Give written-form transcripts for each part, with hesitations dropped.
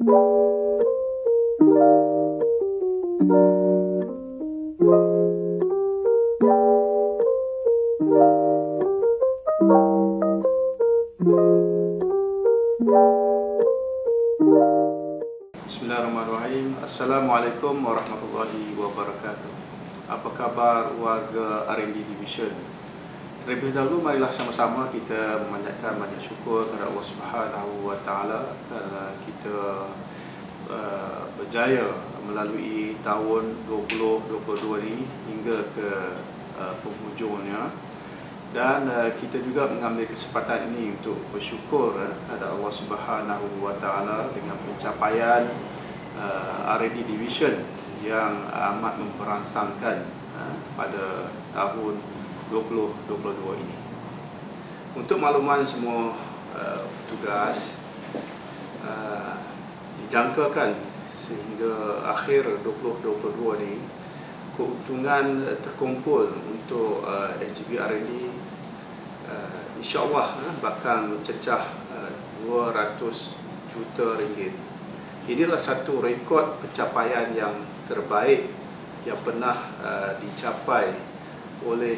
Bismillahirrahmanirrahim. Assalamualaikum warahmatullahi wabarakatuh. Apa khabar warga R&D Division? Terlebih dahulu marilah sama-sama kita memanjatkan banyak syukur kepada Allah Subhanahu wa taala kerana kita berjaya melalui tahun 2022 ini hingga ke penghujungnya. Dan kita juga mengambil kesempatan ini untuk bersyukur kepada Allah Subhanahu wa taala dengan pencapaian R&D Division yang amat memperangsangkan pada tahun 2022 ini. Untuk makluman semua petugas, dijangkakan sehingga akhir 2022 ini keuntungan terkumpul untuk HGB R&D insya-Allah bakal mencecah 200 juta ringgit. Inilah satu rekod pencapaian yang terbaik yang pernah dicapai oleh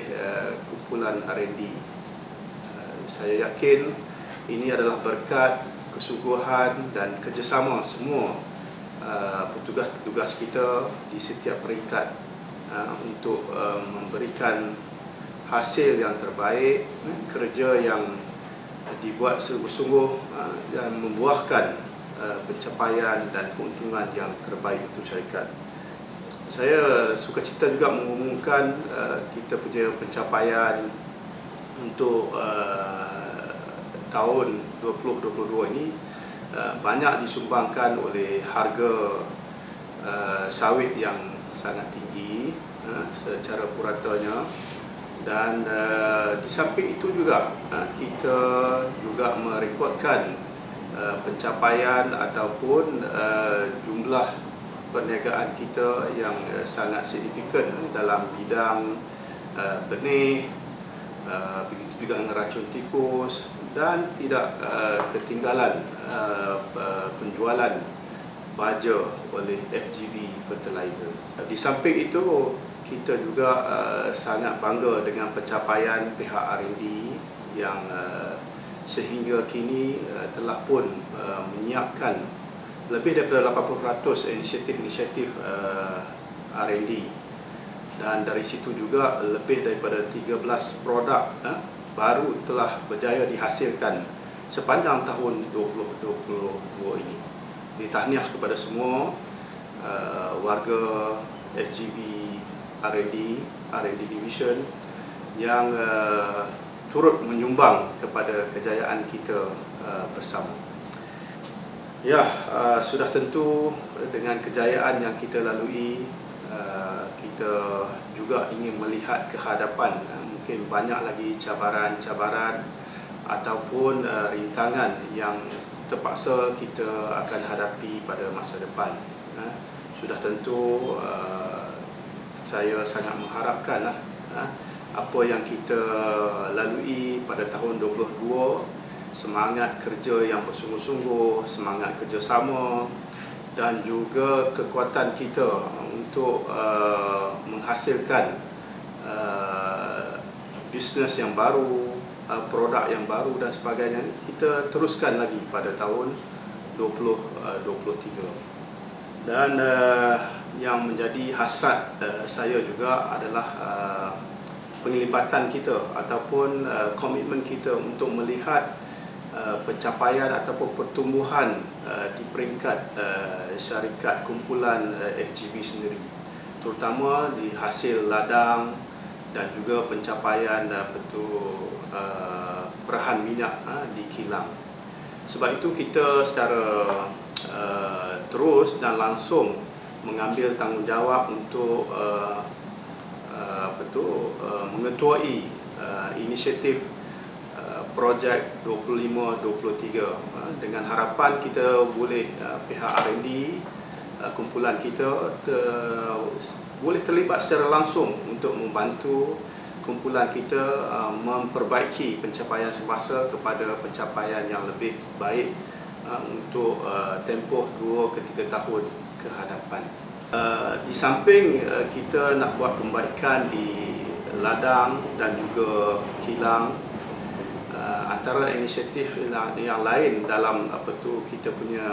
kumpulan R&D. Saya yakin ini adalah berkat kesungguhan dan kerjasama semua petugas-petugas kita di setiap peringkat untuk memberikan hasil yang terbaik, kerja yang dibuat sungguh-sungguh dan membuahkan pencapaian dan keuntungan yang terbaik untuk syarikat. Saya sukacita juga mengumumkan kita punya pencapaian untuk tahun 2022 ini banyak disumbangkan oleh harga sawit yang sangat tinggi secara puratanya. Dan di samping itu juga kita juga merekodkan pencapaian ataupun jumlah perniagaan kita yang sangat signifikan dalam bidang benih, begitu juga dengan racun tikus, dan tidak ketinggalan penjualan baja oleh FGV Fertilizers. Di samping itu, kita juga sangat bangga dengan pencapaian pihak R&D yang sehingga kini telah pun menyiapkan lebih daripada 80% inisiatif-inisiatif R&D, dan dari situ juga lebih daripada 13 produk baru telah berjaya dihasilkan sepanjang tahun 2022 ini. Ini tahniah kepada semua warga HGB R&D Division yang turut menyumbang kepada kejayaan kita bersama. Ya, sudah tentu dengan kejayaan yang kita lalui, kita juga ingin melihat ke hadapan. Mungkin banyak lagi cabaran-cabaran ataupun rintangan yang terpaksa kita akan hadapi pada masa depan. Sudah tentu saya sangat mengharapkan apa yang kita lalui pada tahun 2022, semangat kerja yang bersungguh-sungguh, semangat kerjasama, dan juga kekuatan kita untuk menghasilkan bisnes yang baru, produk yang baru dan sebagainya, kita teruskan lagi pada tahun 2023. Dan yang menjadi hasrat saya juga adalah penglibatan kita ataupun komitmen kita untuk melihat pencapaian ataupun pertumbuhan di peringkat syarikat kumpulan HGB sendiri, terutama di hasil ladang dan juga pencapaian perahan minyak di kilang. Sebab itu kita secara terus dan langsung mengambil tanggungjawab untuk mengetuai inisiatif projek 25-23 dengan harapan kita boleh pihak R&D kumpulan kita boleh terlibat secara langsung untuk membantu kumpulan kita memperbaiki pencapaian semasa kepada pencapaian yang lebih baik untuk tempoh 2 ke 3 tahun ke hadapan. Di samping kita nak buat pembaikan di ladang dan juga kilang, antara inisiatif yang lain dalam kita punya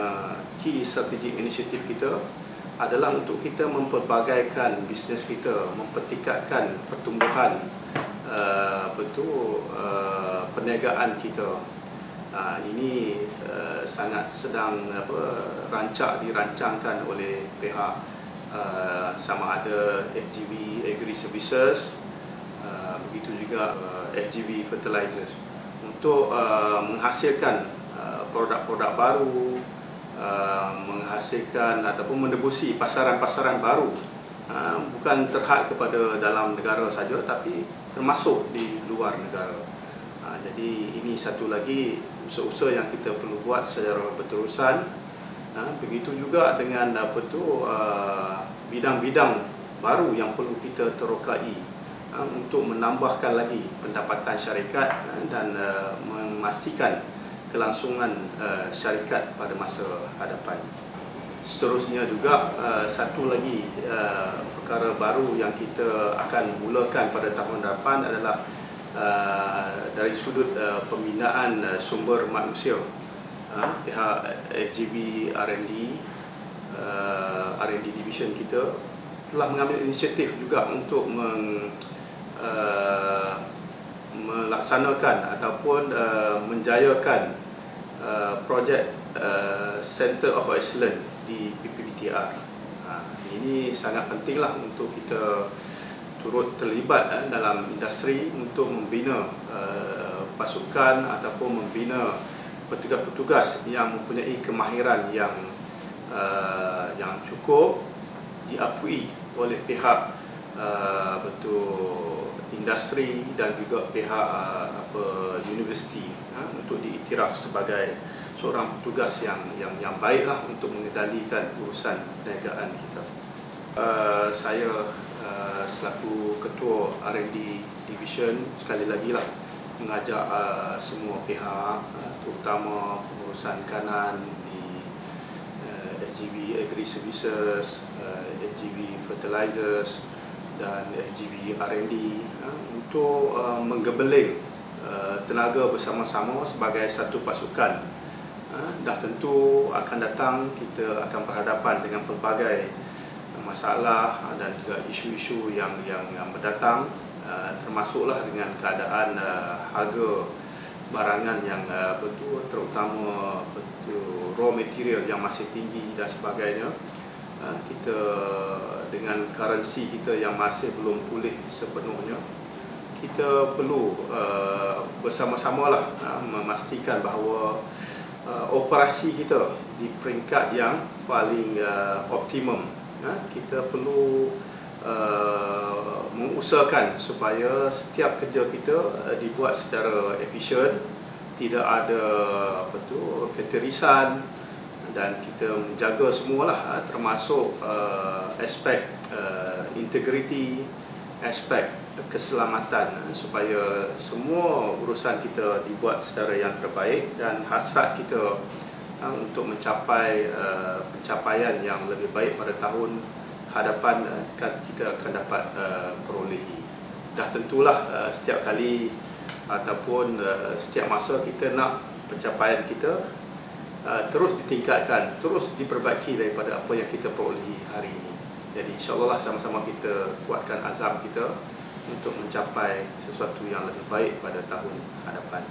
key strategic initiative kita adalah untuk kita memperbagaikan bisnes kita, mempertingkatkan pertumbuhan perniagaan kita. Ini sangat sedang dirancangkan oleh pihak sama ada FGV Agri Services, begitu juga FGV Fertilizers, untuk menghasilkan produk-produk baru, menghasilkan ataupun menebusi pasaran-pasaran baru, bukan terhad kepada dalam negara saja tapi termasuk di luar negara. Jadi ini satu lagi usaha-usaha yang kita perlu buat secara berterusan. Begitu juga dengan bidang-bidang baru yang perlu kita terokai untuk menambahkan lagi pendapatan syarikat dan memastikan kelangsungan syarikat pada masa hadapan. Seterusnya juga satu lagi perkara baru yang kita akan mulakan pada tahun depan adalah dari sudut pembinaan sumber manusia. Pihak FGV R&D Division kita telah mengambil inisiatif juga untuk melaksanakan ataupun menjayakan projek Center of Excellence di PPBTR. Ini sangat pentinglah untuk kita turut terlibat dalam industri untuk membina pasukan ataupun membina petugas-petugas yang mempunyai kemahiran yang cukup, diakui oleh pihak industri dan juga pihak universiti untuk diiktiraf sebagai seorang petugas yang baiklah untuk mengendalikan urusan perniagaan kita. Saya selaku Ketua R&D Division sekali lagi lah mengajak semua pihak, terutama pengurusan kanan di FGV Agri Services, FGV Fertilizers dan FGV R&D untuk menggebeling tenaga bersama-sama sebagai satu pasukan. Dah tentu akan datang kita akan berhadapan dengan pelbagai masalah dan juga isu-isu yang mendatang, termasuklah dengan keadaan harga barangan yang terutama raw material yang masih tinggi dan sebagainya. Kita dengan currency kita yang masih belum pulih sepenuhnya, kita perlu bersama-samalah memastikan bahawa operasi kita di peringkat yang paling optimum. Kita perlu mengusahakan supaya setiap kerja kita dibuat secara efisien, tidak ada keterisan, dan kita menjaga semualah, termasuk aspek integriti, aspek keselamatan, supaya semua urusan kita dibuat secara yang terbaik dan hasrat kita untuk mencapai pencapaian yang lebih baik pada tahun hadapan kita akan dapat perolehi. Dah tentulah setiap kali ataupun setiap masa kita nak pencapaian kita terus ditingkatkan, terus diperbaiki daripada apa yang kita perolehi hari ini. Jadi insyaAllah sama-sama kita kuatkan azam kita untuk mencapai sesuatu yang lebih baik pada tahun hadapan.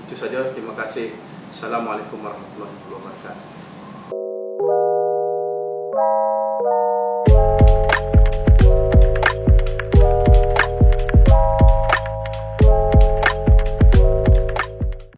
Itu saja, terima kasih. Assalamualaikum warahmatullahi wabarakatuh.